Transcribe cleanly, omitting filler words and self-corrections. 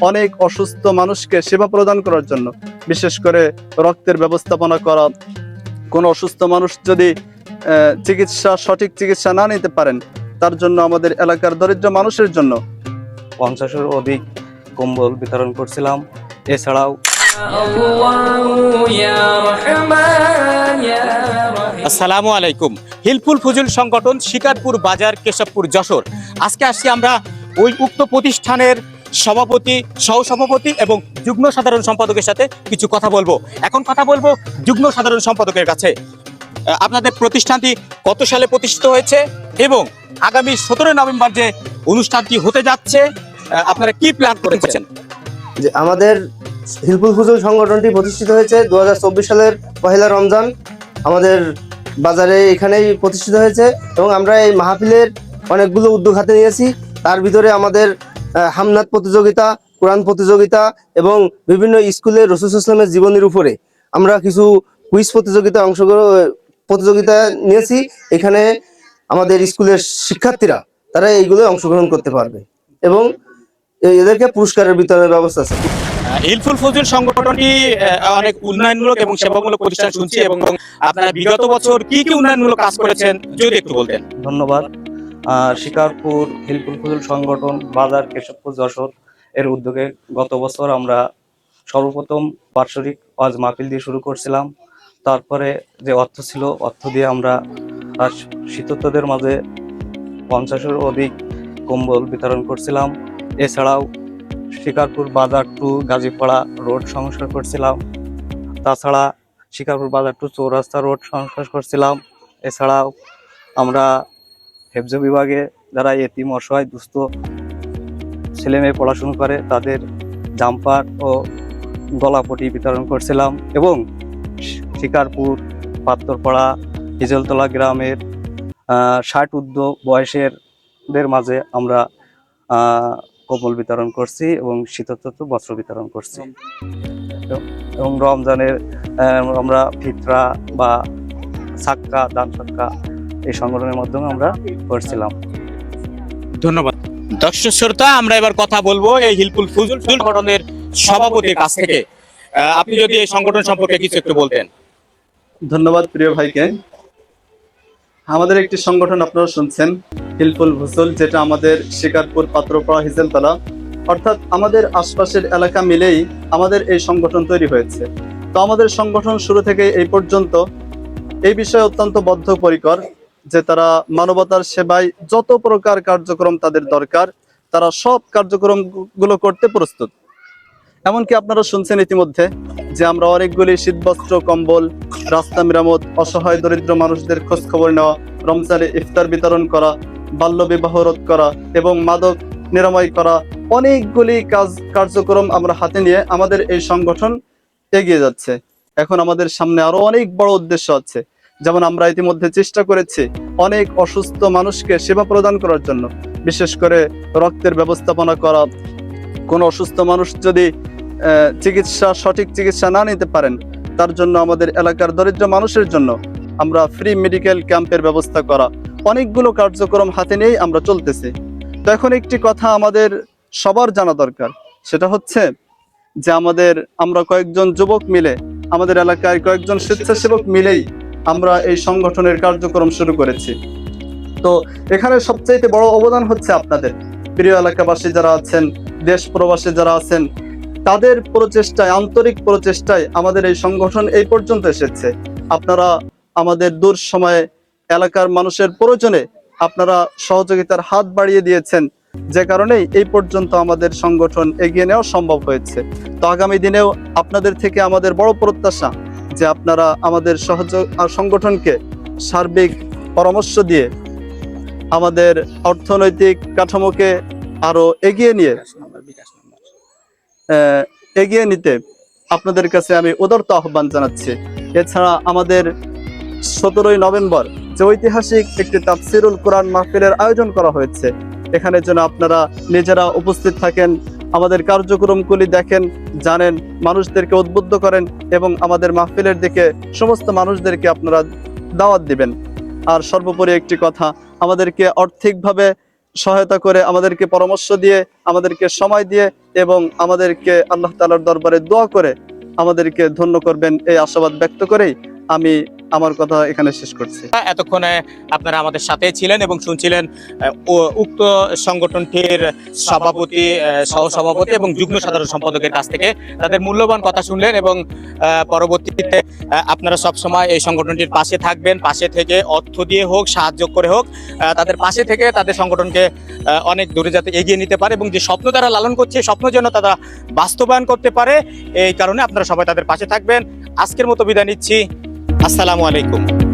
অনেক অসুস্থ মানুষকে সেবা প্রদান করার জন্য, বিশেষ করে রক্তের ব্যবস্থাপনা করা। কোনো অসুস্থ মানুষ যদি সঠিক চিকিৎসা না নিতে পারেন, তার জন্য আমাদের এলাকার দরিদ্র মানুষের জন্য 50-এর অধিক কম্বল বিতরণ করছিলাম। এছাড়াও আসসালামু আলাইকুম। হিলফুল ফুজুল সংগঠন শিকারপুর বাজার কেশবপুর যশোর। আজকে আসছি আমরা ওই উক্ত প্রতিষ্ঠানের সভাপতি, সহসভাপতি এবং যুগ্ম সাধারণ সম্পাদকের সাথে কিছু কথা বলবো। এখন কথা বলবো যুগ্ম সাধারণ সম্পাদকের কাছে। আপনাদের প্রতিষ্ঠানটি কত সালে প্রতিষ্ঠিত হয়েছে এবং আগামী 17 নভেম্বর যে অনুষ্ঠানটি হতে যাচ্ছে, আপনারা কি প্ল্যান করেছেন? যে আমাদের হিলফুল ফুজুল সংগঠনটি প্রতিষ্ঠিত হয়েছে 2024 সালের পহেলা রমজান আমাদের বাজারে এখানেই প্রতিষ্ঠিত হয়েছে এবং আমরা এই মাহফিলের অনেকগুলো উদ্যোগ হাতে নিয়েছি। তার ভিতরে আমাদের হামনাত প্রতিযোগিতা, কোরআন প্রতিযোগিতা এবং বিভিন্ন স্কুলে রাসূল ইসলামের জীবনীর উপরে আমরা কিছু কুইজ প্রতিযোগিতা নিয়েছি। এখানে আমাদের স্কুলের শিক্ষার্থীরা তারা এইগুলো অংশগ্রহণ করতে পারবে এবং এদেরকে পুরস্কারের বিতরণের ব্যবস্থা আছে। হিলফুল ফুজুল সংগঠনটি অনেক উন্নয়নমূলক এবং সেবামূলক প্রতিষ্ঠান শুনছি, এবং আপনারা বিগত বছর কি কি উন্নয়নমূলক কাজ করেছেন যদি একটু বলতেন। ধন্যবাদ। শিকারপুর হিলফুল ফুজুল সংগঠন বাজার কেশবপুর যশোর এর উদ্যোগে গত বছর আমরা সর্বপ্রথম বার্ষিক ওয়াজ মাহফিল দিয়ে শুরু করছিলাম। তারপরে যে অর্থ ছিল, অর্থ দিয়ে আমরা শীতোর্তদের মাঝে 50-এর অধিক কম্বল বিতরণ করছিলাম। এছাড়াও শিকারপুর বাজার টু গাজীপাড়া রোড সংস্কার করছিলাম। তাছাড়া শিকারপুর বাজার টু চৌরাস্তা রোড সংস্কার করছিলাম। এছাড়াও আমরা হেফজ বিভাগে যারা এতিম, অসহায়, দুস্থ ছেলেমেয়ে পড়াশুনো করে তাদের জাম্পার ও গলাপটি বিতরণ করছিলাম। এবং শিকারপুর পাত্তরপাড়া হিজলতলা গ্রামের 60 ঊর্ধ্ব বয়সেরদের মাঝে আমরা কম্বল বিতরণ করছি এবং শীতোর্ত বস্ত্র বিতরণ করছি। এবং রমজানের আমরা ফিতরা বা সাক্কা, দান সাক্কা এই সংগঠনের মাধ্যমে আমরা করছিলাম। ধন্যবাদ। দর্শক শ্রোতা, আমরা এবার কথা বলবো এই হিলফুল ফুজুল সংগঠনের সভাপতির কাছ থেকে। আপনি যদি এই সংগঠন সম্পর্কে কিছু একটু বলতেন। ধন্যবাদ প্রিয় ভাইকে। আমাদের একটি সংগঠন আপনারা শুনছেন, হিলফুল ফুজুল, যেটা আমাদের শিকারপুর, পাত্রপাড়া, হিজলতলা অর্থাৎ আমাদের আশপাশের এলাকা মিলেই আমাদের এই সংগঠন তৈরি হয়েছে। তো আমাদের সংগঠন শুরু থেকে এই পর্যন্ত এই বিষয়ে অত্যন্ত বদ্ধপরিকর যে তারা মানবতার সেবায় যত প্রকার কার্যক্রম তাদের দরকার তারা সব কার্যক্রমগুলো করতে প্রস্তুত। এমনকি আপনারা শুনছেন ইতিমধ্যে যে আমরা অনেকগুলি শীতবস্ত্র, কম্বল, রাস্তা মেরামত, অসহায় দরিদ্র মানুষদের খোঁজ খবর নেওয়া, রমজানে ইফতার বিতরণ করা, বাল্য বিবাহ রোধ করা এবং মাদক নিরাময় করা, অনেকগুলি কার্যক্রম আমরা হাতে নিয়ে আমাদের এই সংগঠন এগিয়ে যাচ্ছে। এখন আমাদের সামনে আরো অনেক বড় উদ্দেশ্য আছে। যেমন আমরা ইতিমধ্যে চেষ্টা করেছি অনেক অসুস্থ মানুষকে সেবা প্রদান করার জন্য, বিশেষ করে রক্তের ব্যবস্থাপনা করা। কোনো অসুস্থ মানুষ যদি সঠিক চিকিৎসা না নিতে পারেন, তার জন্য আমাদের এলাকার দরিদ্র মানুষের জন্য আমরা ফ্রি মেডিকেল ক্যাম্পের ব্যবস্থা করা, অনেকগুলো কার্যক্রম হাতে নিয়েই আমরা চলতেছি। তো এখন একটি কথা আমাদের সবার জানা দরকার, সেটা হচ্ছে যে আমরা কয়েকজন যুবক মিলে, আমাদের এলাকায় কয়েকজন স্বেচ্ছাসেবক মিলেই আমরা এই সংগঠনের কার্যক্রম শুরু করেছি। তো এখানে সবচাইতে বড় অবদান হচ্ছে আপনাদের প্রিয় এলাকাবাসী যারা আছেন, দেশ প্রবাসী যারা আছেন, তাদের প্রচেষ্টায়, আন্তরিক প্রচেষ্টায় আমাদের এই সংগঠন এই পর্যন্ত এসেছে। আপনারা আমাদের দূর সময়ে এলাকার মানুষের প্রয়োজনে আপনারা সহযোগিতার হাত বাড়িয়ে দিয়েছেন, যে কারণেই এই পর্যন্ত আমাদের সংগঠন এগিয়ে নেওয়া সম্ভব হয়েছে। তো আগামী দিনেও আপনাদের থেকে আমাদের বড় প্রত্যাশা যে আপনারা আমাদের সংগঠনকে সার্বিক পরামর্শ দিয়ে আমাদের অর্থনৈতিক কাঠামোকে আরো এগিয়ে নিতে আপনাদের কাছে আমি উদারত আহ্বান জানাচ্ছি। এছাড়া আমাদের 17 নভেম্বর যে ঐতিহাসিক একটি তাফসিরুল কোরআন মাহফিলের আয়োজন করা হয়েছে, এখানে যেন আপনারা নিজেরা উপস্থিত থাকেন, আমাদের কার্যক্রমগুলি দেখেন, জানেন, মানুষদেরকে উদ্বুদ্ধ করেন এবং আমাদের মাহফিলের দিকে সমস্ত মানুষদেরকে আপনারা দাওয়াত দিবেন। আর সর্বোপরি একটি কথা, আমাদেরকে আর্থিকভাবে সহায়তা করে, আমাদেরকে পরামর্শ দিয়ে, আমাদেরকে সময় দিয়ে এবং আমাদেরকে আল্লাহ তাআলার দরবারে দোয়া করে আমাদেরকে ধন্য করবেন, এই আশাবাদ ব্যক্ত করেই আমি আমার কথা এখানে শেষ করছি। এতক্ষণে আপনারা আমাদের সাথে ছিলেন এবং শুনছিলেন উক্ত সংগঠনটির সভাপতি, সহসভাপতি এবং যুগ্ম সাধারণ সম্পাদকের কাছ থেকে তাদের মূল্যবান কথা শুনলেন এবং পরবর্তীতে আপনারা সবসময় এই সংগঠনটির পাশে থাকবেন, পাশে থেকে অর্থ দিয়ে হোক, সাহায্য করে হোক, তাদের পাশে থেকে তাদের সংগঠনকে অনেক দূরে যাতে এগিয়ে নিতে পারে এবং যে স্বপ্ন তারা লালন করছে, স্বপ্ন যেন তারা বাস্তবায়ন করতে পারে, এই কারণে আপনারা সবাই তাদের পাশে থাকবেন। আজকের মতো বিদায় নিচ্ছি। আসসালামু আলাইকুম।